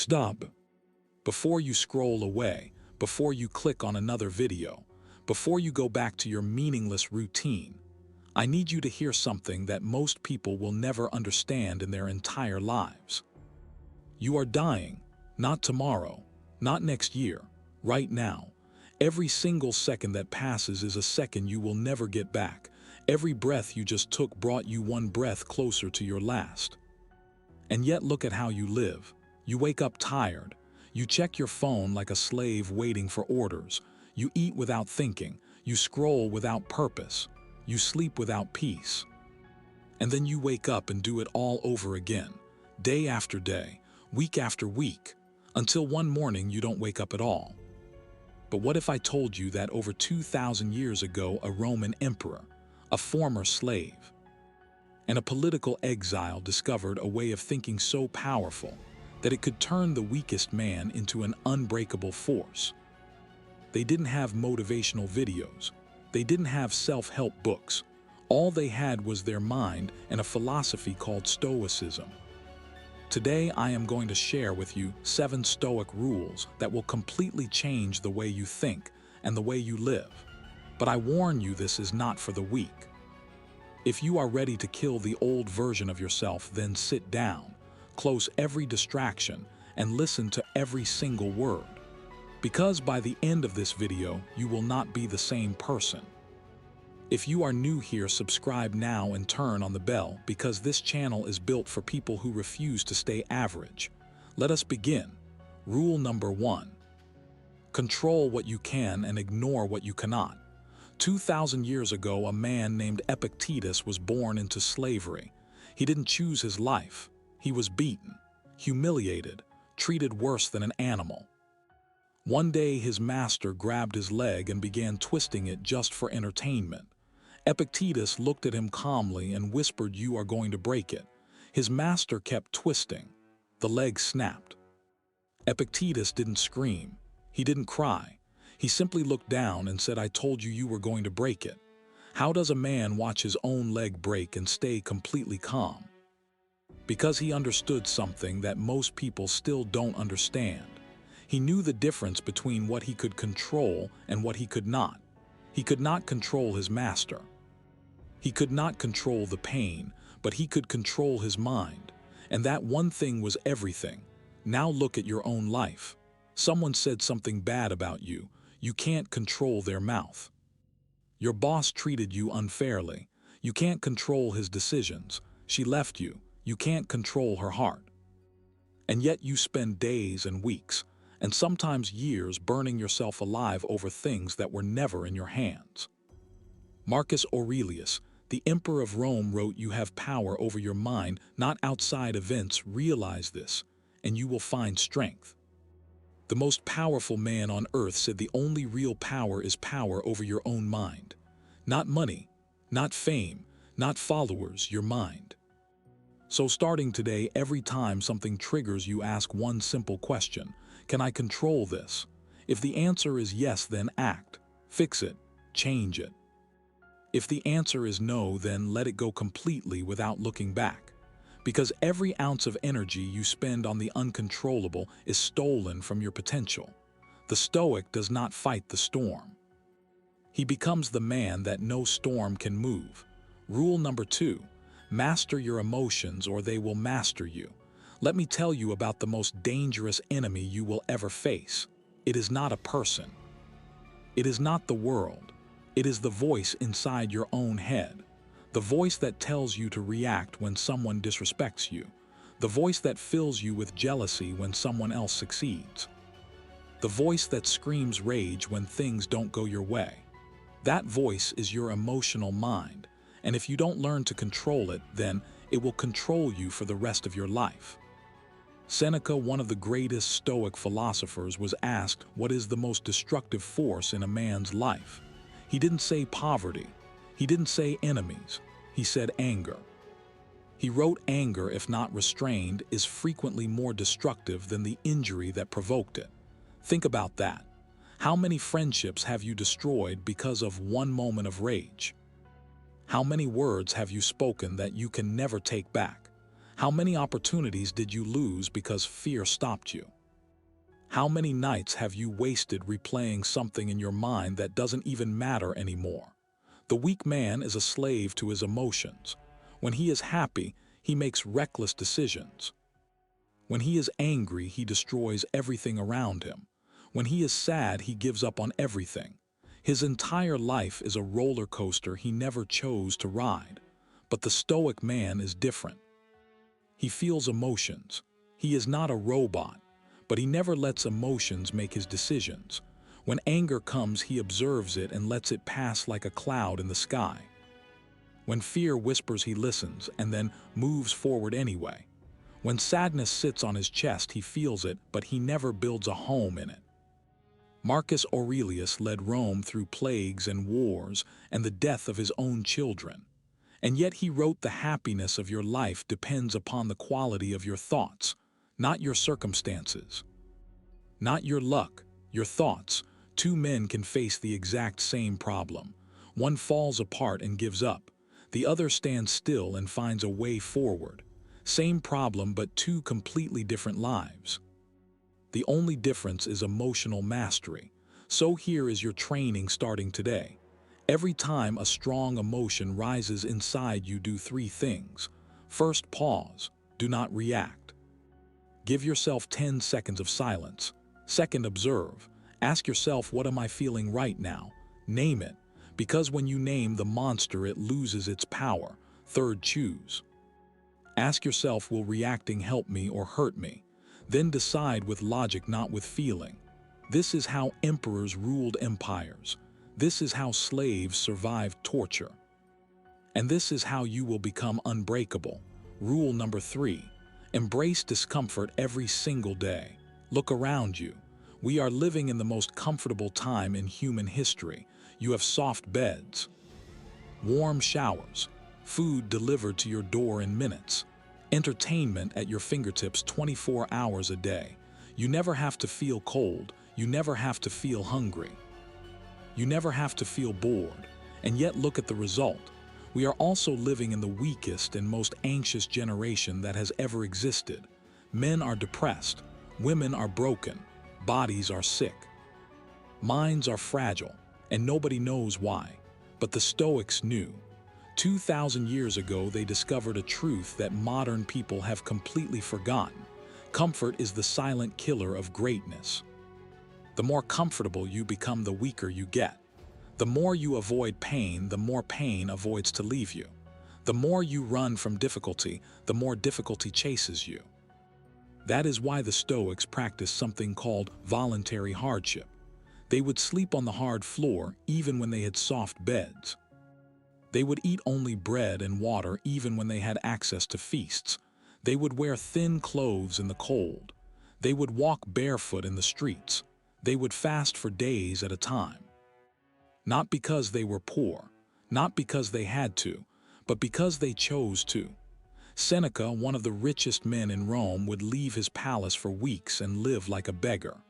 Stop. Before you scroll away, before you click on another video, before you go back to your meaningless routine, I need you to hear something that most people will never understand in their entire lives. You are dying, not tomorrow, not next year, right now. Every single second that passes is a second you will never get back. Every breath you just took brought you one breath closer to your last. And yet look at how you live. You wake up tired. You check your phone like a slave waiting for orders. You eat without thinking. You scroll without purpose. You sleep without peace. And then you wake up and do it all over again, day after day, week after week, until one morning you don't wake up at all. But what if I told you that over 2,000 years ago, a Roman emperor, a former slave, and a political exile discovered a way of thinking so powerful that it could turn the weakest man into an unbreakable force? They didn't have motivational videos. They didn't have self-help books. All they had was their mind and a philosophy called Stoicism. Today, I am going to share with you 7 Stoic rules that will completely change the way you think and the way you live. But I warn you, this is not for the weak. If you are ready to kill the old version of yourself, then sit down, close every distraction, and listen to every single word. Because by the end of this video, you will not be the same person. If you are new here, subscribe now and turn on the bell, because this channel is built for people who refuse to stay average. Let us begin. Rule number 1. Control what you can and ignore what you cannot. 2,000 years ago, a man named Epictetus was born into slavery. He didn't choose his life. He was beaten, humiliated, treated worse than an animal. One day, his master grabbed his leg and began twisting it just for entertainment. Epictetus looked at him calmly and whispered, "You are going to break it." His master kept twisting. The leg snapped. Epictetus didn't scream. He didn't cry. He simply looked down and said, "I told you you were going to break it." How does a man watch his own leg break and stay completely calm? Because he understood something that most people still don't understand. He knew the difference between what he could control and what he could not. He could not control his master. He could not control the pain, but he could control his mind. And that one thing was everything. Now look at your own life. Someone said something bad about you. You can't control their mouth. Your boss treated you unfairly. You can't control his decisions. She left you. You can't control her heart. And yet you spend days and weeks, and sometimes years, burning yourself alive over things that were never in your hands. Marcus Aurelius, the emperor of Rome, wrote, "You have power over your mind, not outside events. Realize this, and you will find strength." The most powerful man on earth said the only real power is power over your own mind. Not money, not fame, not followers, your mind. So starting today, every time something triggers you, ask one simple question: can I control this? If the answer is yes, then act, fix it, change it. If the answer is no, then let it go completely without looking back. Because every ounce of energy you spend on the uncontrollable is stolen from your potential. The Stoic does not fight the storm. He becomes the man that no storm can move. Rule number 2. Master your emotions or they will master you. Let me tell you about the most dangerous enemy you will ever face. It is not a person. It is not the world. It is the voice inside your own head. The voice that tells you to react when someone disrespects you. The voice that fills you with jealousy when someone else succeeds. The voice that screams rage when things don't go your way. That voice is your emotional mind, and if you don't learn to control it, then it will control you for the rest of your life. Seneca, one of the greatest Stoic philosophers, was asked, "What is the most destructive force in a man's life?" He didn't say poverty. He didn't say enemies. He said anger. He wrote, "Anger, if not restrained, is frequently more destructive than the injury that provoked it." Think about that. How many friendships have you destroyed because of one moment of rage? How many words have you spoken that you can never take back? How many opportunities did you lose because fear stopped you? How many nights have you wasted replaying something in your mind that doesn't even matter anymore? The weak man is a slave to his emotions. When he is happy, he makes reckless decisions. When he is angry, he destroys everything around him. When he is sad, he gives up on everything. His entire life is a roller coaster he never chose to ride. But the Stoic man is different. He feels emotions. He is not a robot, but he never lets emotions make his decisions. When anger comes, he observes it and lets it pass like a cloud in the sky. When fear whispers, he listens and then moves forward anyway. When sadness sits on his chest, he feels it, but he never builds a home in it. Marcus Aurelius led Rome through plagues and wars and the death of his own children. And yet he wrote, "The happiness of your life depends upon the quality of your thoughts, not your circumstances." Not your luck, your thoughts. Two men can face the exact same problem. One falls apart and gives up. The other stands still and finds a way forward. Same problem, but two completely different lives. The only difference is emotional mastery. So here is your training starting today. Every time a strong emotion rises inside you, do three things. First, pause. Do not react. Give yourself 10 seconds of silence. Second, observe. Ask yourself, what am I feeling right now? Name it, because when you name the monster, it loses its power. Third, choose. Ask yourself, will reacting help me or hurt me? Then decide with logic, not with feeling. This is how emperors ruled empires. This is how slaves survived torture. And this is how you will become unbreakable. Rule number 3. Embrace discomfort every single day. Look around you. We are living in the most comfortable time in human history. You have soft beds, warm showers, food delivered to your door in minutes, entertainment at your fingertips 24 hours a day. You never have to feel cold. You never have to feel hungry. You never have to feel bored. And yet look at the result. We are also living in the weakest and most anxious generation that has ever existed. Men are depressed. Women are broken. Bodies are sick. Minds are fragile, and nobody knows why. But the Stoics knew. 2,000 years ago, they discovered a truth that modern people have completely forgotten. Comfort is the silent killer of greatness. The more comfortable you become, the weaker you get. The more you avoid pain, the more pain avoids to leave you. The more you run from difficulty, the more difficulty chases you. That is why the Stoics practiced something called voluntary hardship. They would sleep on the hard floor even when they had soft beds. They would eat only bread and water even when they had access to feasts. They would wear thin clothes in the cold. They would walk barefoot in the streets. They would fast for days at a time. Not because they were poor, not because they had to, but because they chose to. Seneca, one of the richest men in Rome, would leave his palace for weeks and live like a beggar.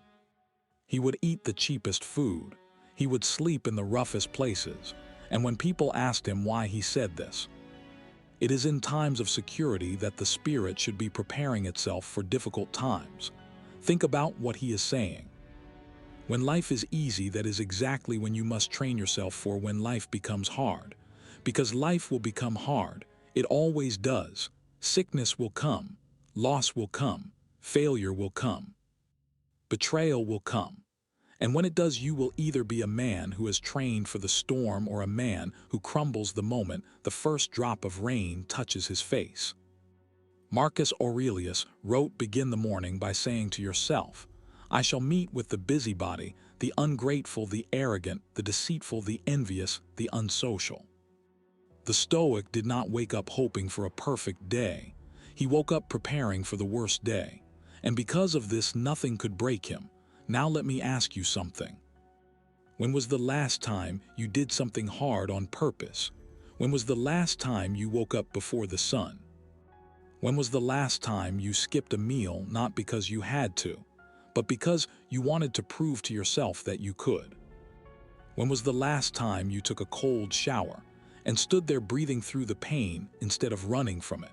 He would eat the cheapest food. He would sleep in the roughest places. And when people asked him why he said this, it is in times of security that the spirit should be preparing itself for difficult times. Think about what he is saying. When life is easy, that is exactly when you must train yourself for when life becomes hard. Because life will become hard. It always does. Sickness will come. Loss will come. Failure will come. Betrayal will come. And when it does, you will either be a man who has trained for the storm or a man who crumbles the moment the first drop of rain touches his face. Marcus Aurelius wrote, "Begin the morning by saying to yourself, I shall meet with the busybody, the ungrateful, the arrogant, the deceitful, the envious, the unsocial." The Stoic did not wake up hoping for a perfect day. He woke up preparing for the worst day. And because of this, nothing could break him. Now let me ask you something. When was the last time you did something hard on purpose? When was the last time you woke up before the sun? When was the last time you skipped a meal not because you had to, but because you wanted to prove to yourself that you could? When was the last time you took a cold shower and stood there breathing through the pain instead of running from it?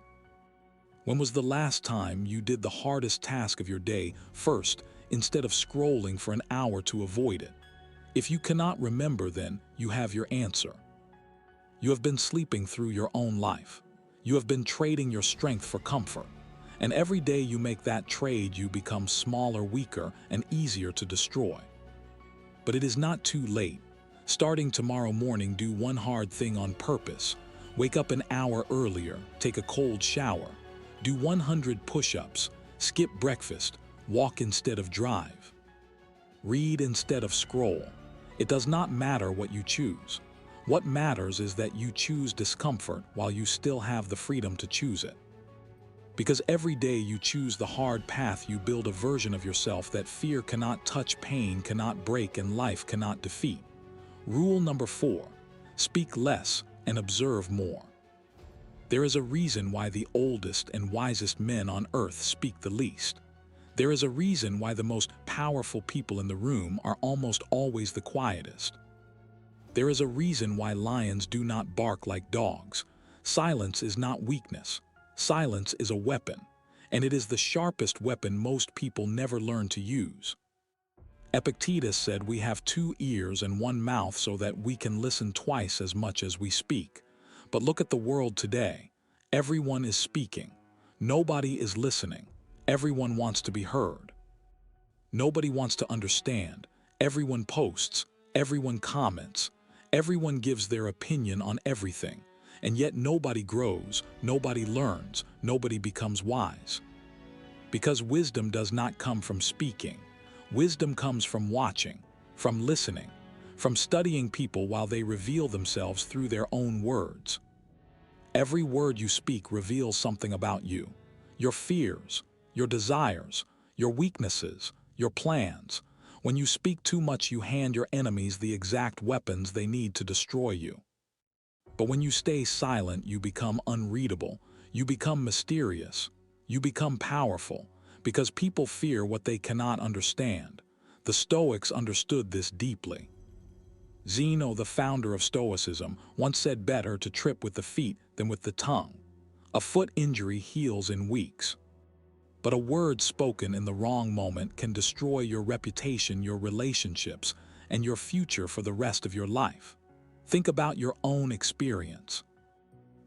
When was the last time you did the hardest task of your day first instead of scrolling for an hour to avoid it? If you cannot remember, then you have your answer. You have been sleeping through your own life. You have been trading your strength for comfort. And every day you make that trade, you become smaller, weaker, and easier to destroy. But it is not too late. Starting tomorrow morning, do one hard thing on purpose. Wake up an hour earlier, take a cold shower, do 100 push-ups, skip breakfast, walk instead of drive. Read instead of scroll. It does not matter what you choose. What matters is that you choose discomfort while you still have the freedom to choose it. Because every day you choose the hard path, you build a version of yourself that fear cannot touch, pain cannot break, and life cannot defeat. Rule number 4, speak less and observe more. There is a reason why the oldest and wisest men on earth speak the least. There is a reason why the most powerful people in the room are almost always the quietest. There is a reason why lions do not bark like dogs. Silence is not weakness. Silence is a weapon, and it is the sharpest weapon most people never learn to use. Epictetus said we have 2 ears and 1 mouth so that we can listen twice as much as we speak. But look at the world today. Everyone is speaking. Nobody is listening. Everyone wants to be heard. Nobody wants to understand. Everyone posts. Everyone comments. Everyone gives their opinion on everything. And yet nobody grows, nobody learns, nobody becomes wise. Because wisdom does not come from speaking. Wisdom comes from watching, from listening, from studying people while they reveal themselves through their own words. Every word you speak reveals something about you. Your fears, your desires, your weaknesses, your plans. When you speak too much, you hand your enemies the exact weapons they need to destroy you. But when you stay silent, you become unreadable, you become mysterious, you become powerful, because people fear what they cannot understand. The Stoics understood this deeply. Zeno, the founder of Stoicism, once said better to trip with the feet than with the tongue. A foot injury heals in weeks. But a word spoken in the wrong moment can destroy your reputation, your relationships, and your future for the rest of your life. Think about your own experience.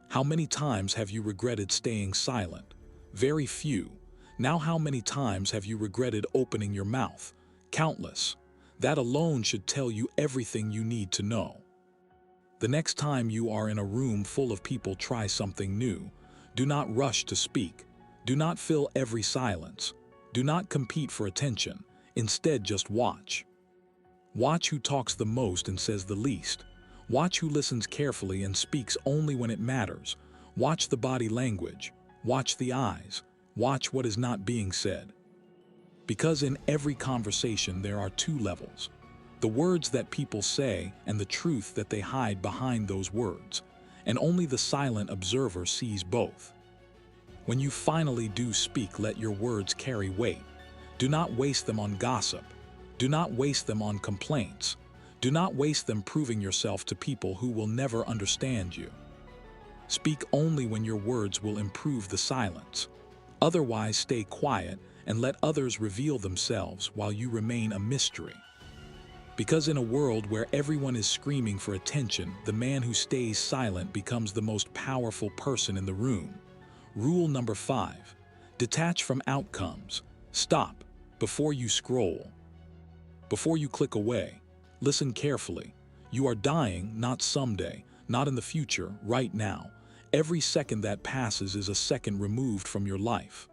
How many times have you regretted staying silent? Very few. Now how many times have you regretted opening your mouth? Countless. That alone should tell you everything you need to know. The next time you are in a room full of people, try something new. Do not rush to speak. Do not fill every silence. Do not compete for attention. Instead, just watch. Watch who talks the most and says the least. Watch who listens carefully and speaks only when it matters. Watch the body language. Watch the eyes. Watch what is not being said. Because in every conversation there are 2 levels. The words that people say and the truth that they hide behind those words. And only the silent observer sees both. When you finally do speak, let your words carry weight. Do not waste them on gossip. Do not waste them on complaints. Do not waste them proving yourself to people who will never understand you. Speak only when your words will improve the silence. Otherwise, stay quiet and let others reveal themselves while you remain a mystery. Because in a world where everyone is screaming for attention, the man who stays silent becomes the most powerful person in the room. Rule number 5. Detach from outcomes. Stop before you scroll. Before you click away, listen carefully. You are dying, not someday, not in the future, right now. Every second that passes is a second removed from your life.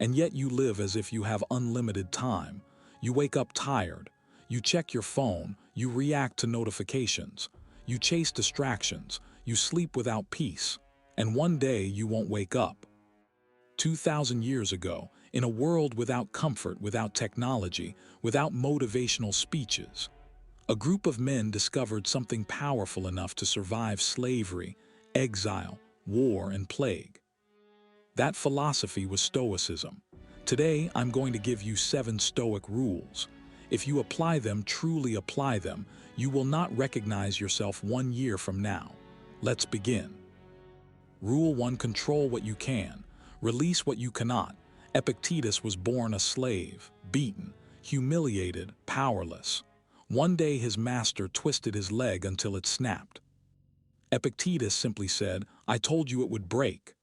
And yet you live as if you have unlimited time. You wake up tired. You check your phone. You react to notifications. You chase distractions. You sleep without peace. And one day you won't wake up. 2,000 years ago, in a world without comfort, without technology, without motivational speeches, a group of men discovered something powerful enough to survive slavery, exile, war, and plague. That philosophy was Stoicism. Today, I'm going to give you 7 Stoic rules. If you apply them, truly apply them, you will not recognize yourself 1 year from now. Let's begin. Rule 1. Control what you can. Release what you cannot. Epictetus was born a slave, beaten, humiliated, powerless. One day his master twisted his leg until it snapped. Epictetus simply said, "I told you it would break."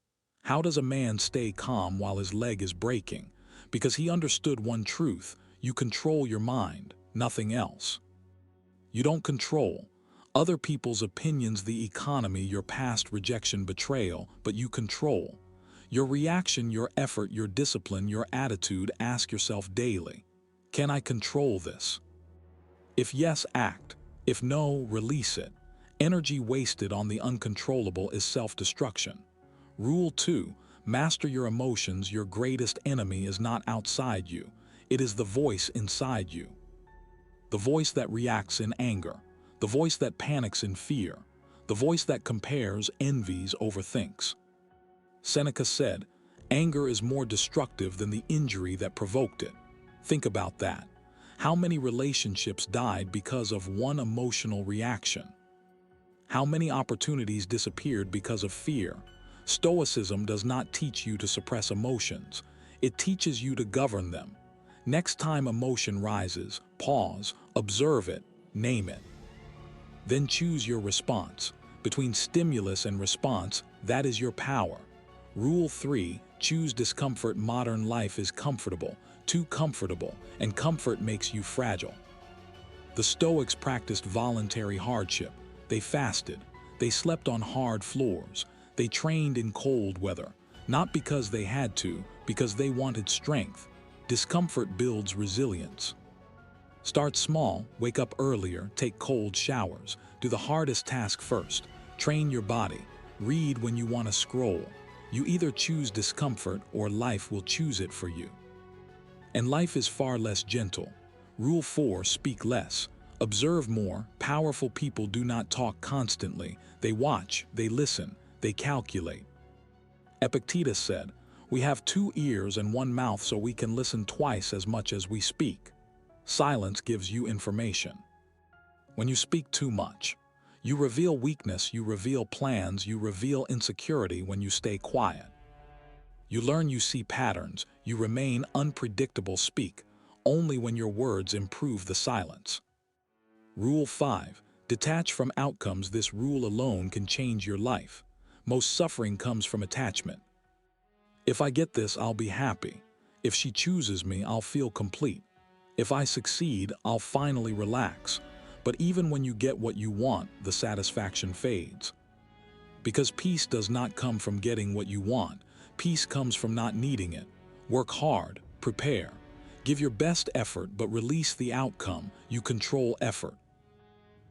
How does a man stay calm while his leg is breaking? Because he understood one truth: you control your mind, nothing else. You don't control other people's opinions, the economy, your past rejection, betrayal, but you control your reaction, your effort, your discipline, your attitude. Ask yourself daily, can I control this? If yes, act. If no, release it. Energy wasted on the uncontrollable is self-destruction. Rule 2. Master your emotions. Your greatest enemy is not outside you. It is the voice inside you. The voice that reacts in anger. The voice that panics in fear. The voice that compares, envies, overthinks. Seneca said, "Anger is more destructive than the injury that provoked it." Think about that. How many relationships died because of one emotional reaction? How many opportunities disappeared because of fear? Stoicism does not teach you to suppress emotions. It teaches you to govern them. Next time emotion rises, pause, observe it, name it. Then choose your response. Between stimulus and response, that is your power. Rule 3. Choose discomfort. Modern life is comfortable, too comfortable, and comfort makes you fragile. The Stoics practiced voluntary hardship. They fasted. They slept on hard floors. They trained in cold weather, not because they had to, because they wanted strength. Discomfort builds resilience. Start small, wake up earlier, take cold showers, do the hardest task first, train your body, read when you want to scroll. You either choose discomfort or life will choose it for you. And life is far less gentle. Rule 4. Speak less. Observe more. Powerful people do not talk constantly. They watch, they listen, they calculate. Epictetus said, "We have 2 ears and 1 mouth so we can listen twice as much as we speak." Silence gives you information. When you speak too much, you reveal weakness, you reveal plans, you reveal insecurity. When you stay quiet, you learn, you see patterns, you remain unpredictable. Speak only when your words improve the silence. Rule 5. Detach from outcomes. This rule alone can change your life. Most suffering comes from attachment. If I get this, I'll be happy. If she chooses me, I'll feel complete. If I succeed, I'll finally relax. But even when you get what you want, the satisfaction fades. Because peace does not come from getting what you want. Peace comes from not needing it. Work hard, prepare, give your best effort, but release the outcome. You control effort.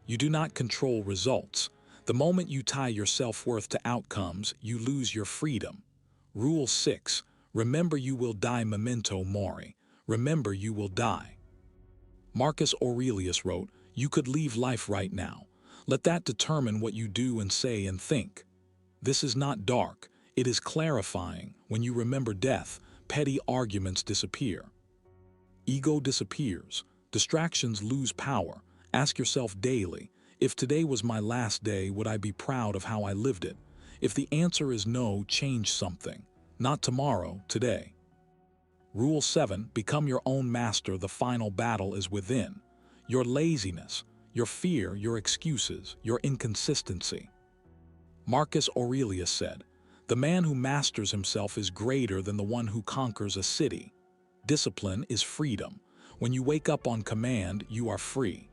You do not control results. The moment you tie your self-worth to outcomes, you lose your freedom. Rule 6. Remember you will die. Memento Mori. Remember you will die. Marcus Aurelius wrote, "You could leave life right now. Let that determine what you do and say and think." This is not dark. It is clarifying. When you remember death, petty arguments disappear. Ego disappears. Distractions lose power. Ask yourself daily, if today was my last day, would I be proud of how I lived it? If the answer is no, change something. Not tomorrow, today. Rule 7. Become your own master. The final battle is within. Your laziness, your fear, your excuses, your inconsistency. Marcus Aurelius said, "The man who masters himself is greater than the one who conquers a city." Discipline is freedom. When you wake up on command, you are free.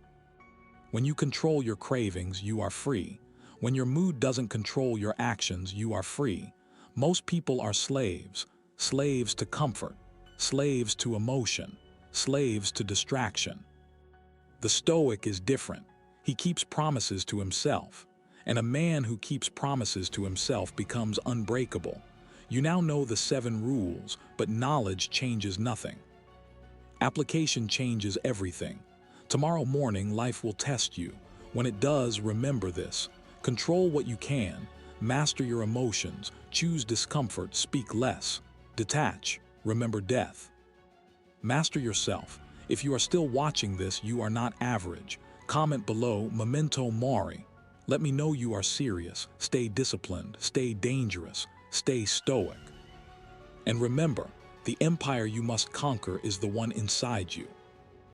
When you control your cravings, you are free. When your mood doesn't control your actions, you are free. Most people are slaves. Slaves to comfort. Slaves to emotion. Slaves to distraction. The Stoic is different. He keeps promises to himself. And a man who keeps promises to himself becomes unbreakable. You now know the 7 rules, but knowledge changes nothing. Application changes everything. Tomorrow morning, life will test you. When it does, remember this. Control what you can. Master your emotions. Choose discomfort. Speak less. Detach. Remember death. Master yourself. If you are still watching this, you are not average. Comment below, Memento Mori. Let me know you are serious. Stay disciplined. Stay dangerous. Stay stoic. And remember, the empire you must conquer is the one inside you.